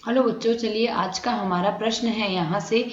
Hello बच्चों, चलिए आज का हमारा प्रश्न है यहाँ से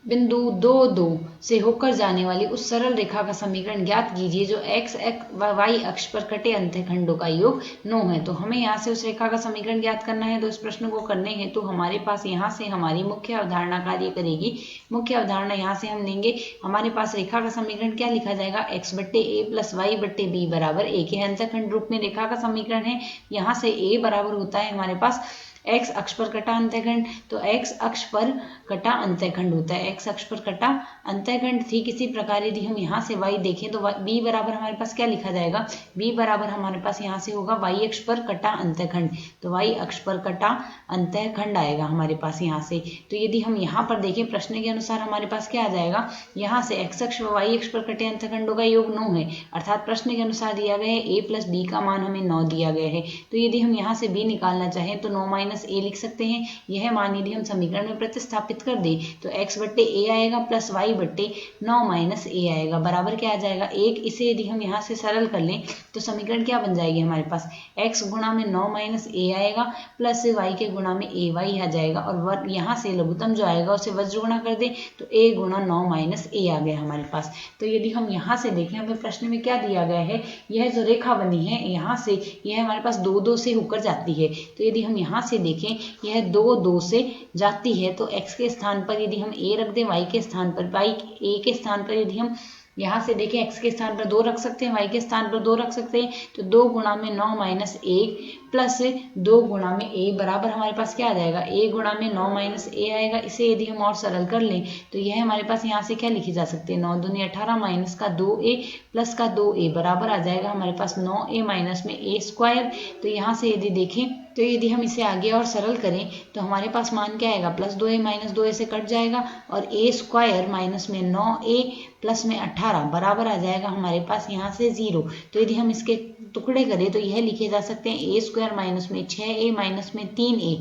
बिंदु 2 से होकर जाने वाली उस सरल रेखा का समीकरण ज्ञात कीजिए जो x y अक्ष पर कटे अंतःखंडों का योग 9 है। तो हमें यहाँ से उस रेखा का समीकरण ज्ञात करना है। तो इस प्रश्न को करने हैं तो हमारे पास यहाँ से हमारी मुख्य अवधारणा कार्य करेगी। मुख्य अवधारणा यहाँ से हम लेंगे, हमारे पास रेखा का समीकरण क्या लिखा जाएगा, x बट्टे ए प्लस वाई बट्टे बी बराबर ए के अंतःखंड रूप में रेखा का समीकरण है। यहाँ से a बराबर होता है हमारे पास x अक्ष पर कटा अंतःखंड, तो x अक्ष पर कटा अंतःखंड होता है, x अक्ष पर कटा अंतःखंड। ठीक इसी प्रकार यदि हम यहाँ से y देखें तो b बराबर हमारे पास क्या लिखा जाएगा, b बराबर हमारे पास यहाँ से होगा y अक्ष पर कटा अंतःखंड, तो y अक्ष पर कटा अंतःखंड आएगा हमारे पास यहाँ से। तो यदि हम यहाँ पर देखें प्रश्न के अनुसार हमारे पास क्या आ जाएगा, यहाँ से x अक्ष व y अक्ष पर कटे अंतःखंडों का योग 9 है, अर्थात प्रश्न के अनुसार दिया गया है a प्लस बी का मान हमें 9 दिया गया है। तो यदि हम यहाँ से b निकालना चाहें तो 9 माइनस ए लिख सकते हैं। यह मान यदि हम समीकरण में प्रतिस्थापित कर दें तो x बट्टे ए आएगा प्लस वाई बट्टे 9 माइनस ए आएगा, बराबर क्या आ जाएगा 1। इसे यदि हम यहाँ से सरल कर लें तो समीकरण क्या बन जाएगी हमारे पास, x गुणा में 9 माइनस ए आएगा प्लस y के गुणा में ए वाई आ जाएगा, और यहाँ से लघुत्तम जो आएगा उसे वज्र गुणा कर दें तो a गुणा 9 माइनस ए आ गया हमारे पास। तो यदि हम यहाँ से देखें हमें प्रश्न में क्या दिया गया है, यह जो रेखा बनी है यहाँ से यह हमारे पास 2 से होकर जाती है। तो यदि हम यहाँ से देखें यह 2 से जाती है, तो x के स्थान पर यदि हम a रख दें, y के स्थान पर a के स्थान पर यदि हम यहाँ से देखें x के स्थान पर 2 रख सकते हैं, y के स्थान पर 2 रख सकते हैं, तो 2 गुणा में 9 माइनस 1 प्लस 2 गुणा में a बराबर हमारे पास क्या आ जाएगा, a गुणा में 9 माइनस a आएगा। इसे यदि हम और सरल कर लें तो यह हमारे पास यहाँ से क्या लिखी जा सकती है, 9 दूनी 18 माइनस का 2a प्लस का 2a बराबर आ जाएगा हमारे पास 9a माइनस में a स्क्वायर। तो यहाँ से यदि देखें तो यदि हम इसे आगे और सरल करें तो हमारे पास मान क्या आएगा, प्लस 2a माइनस 2a से कट जाएगा और a स्क्वायर माइनस में 9a प्लस में 18 बराबर आ जाएगा हमारे पास यहाँ से 0। तो यदि हम इसके टुकड़े करें तो यह लिखे जा सकते हैं a स्क्वायर माइनस में 6a माइनस में 3a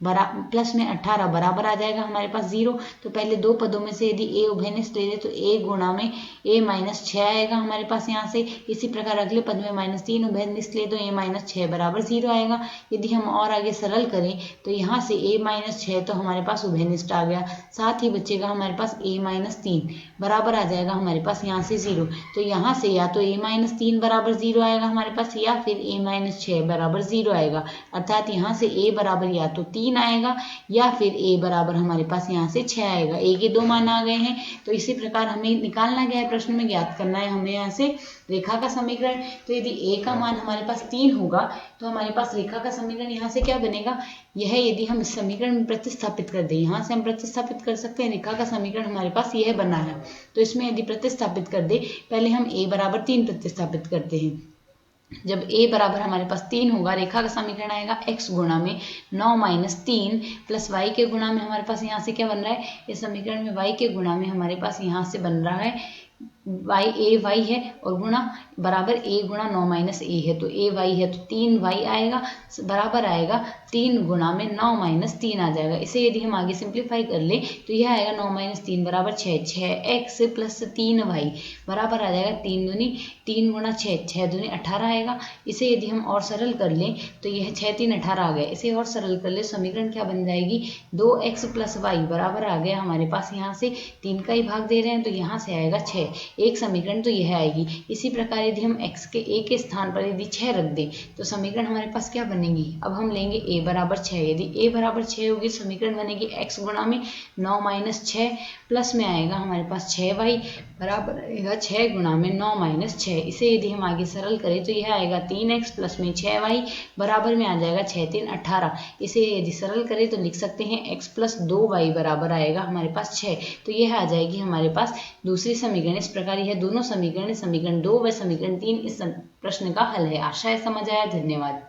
प्लस में 18 बराबर आ जाएगा हमारे पास 0। तो पहले 2 पदों में से यदि a उभयनिष्ठ ले ले तो a गुणा में a माइनस 6 आएगा हमारे पास यहाँ से। इसी प्रकार अगले पद में -3 उभयनिष्ठ ले तो a माइनस 6 बराबर 0 आएगा। यदि हम और आगे सरल करें तो यहाँ से a माइनस 6 तो हमारे पास उभयनिष्ठ आ गया, साथ ही बचेगा हमारे पास a माइनस 3 बराबर आ जाएगा हमारे पास यहाँ से 0। तो यहाँ से या तो a माइनस 3 बराबर 0 आएगा हमारे पास, या फिर a माइनस 6 बराबर 0 आएगा, अर्थात यहाँ से a बराबर या तो 3 आएगा या फिर a बराबर हमारे पास यहाँ से 6 आएगा। a के 2 मान आ गए हैं। तो इसी प्रकार हमें निकालना गया है, प्रश्न में ज्ञात करना है हमें यहाँ से रेखा का समीकरण। तो यदि a का मान हमारे पास 3 होगा तो हमारे पास रेखा का समीकरण यहाँ से क्या बनेगा, यह यदि हम इस समीकरण में प्रतिस्थापित कर दें, यहाँ से हम प्रतिस्थापित कर सकते हैं, रेखा का समीकरण हमारे पास यह बना है। तो इसमें यदि प्रतिस्थापित कर दे, पहले हम a बराबर 3 प्रतिस्थापित करते हैं। जब a बराबर हमारे पास 3 होगा, रेखा का समीकरण आएगा x गुणा में 9 माइनस 3 प्लस y के गुणा में हमारे पास यहाँ से क्या बन रहा है, इस समीकरण में y के गुणा में हमारे पास यहाँ से बन रहा है y है और गुणा बराबर a गुणा 9 माइनस a है, तो a y है तो 3y आएगा, बराबर आएगा 3 गुणा में 9 माइनस 3 आ जाएगा। इसे यदि हम आगे सिंप्लीफाई कर ले तो यह आएगा 9 माइनस 3 बराबर 6x प्लस 3y बराबर आ जाएगा 3 दूनी 3 गुणा 6 दूनी 18 आएगा। इसे यदि हम और सरल कर लें तो यह 6 3 18 आ गया। इसे और सरल कर ले समीकरण क्या बन जाएगी, 2x प्लस y बराबर आ गया हमारे पास, यहाँ से 3 का ही भाग दे रहे हैं तो यहाँ से आएगा 6। एक समीकरण तो यह आएगी। इसी प्रकार यदि हम x के a के स्थान पर यदि 6 रख दें तो समीकरण हमारे पास क्या बनेगी, अब हम लेंगे a बराबर 6। यदि a बराबर 6 होगी समीकरण बनेगी x गुणा में 9 माइनस 6 प्लस में आएगा हमारे पास 6y बराबर आएगा 6 गुणा में 9 माइनस 6। इसे यदि हम आगे सरल करें तो यह आएगा 3x प्लस में 6y बराबर में आ जाएगा 6 3 18। इसे यदि सरल करें तो लिख सकते हैं x प्लस 2y बराबर आएगा हमारे पास 6। तो यह आ जाएगी हमारे पास दूसरी समीकरण। इस प्रकार यह दोनों समीकरण 2 व समीकरण 3 इस प्रश्न का हल है। आशा है समझ आया। धन्यवाद।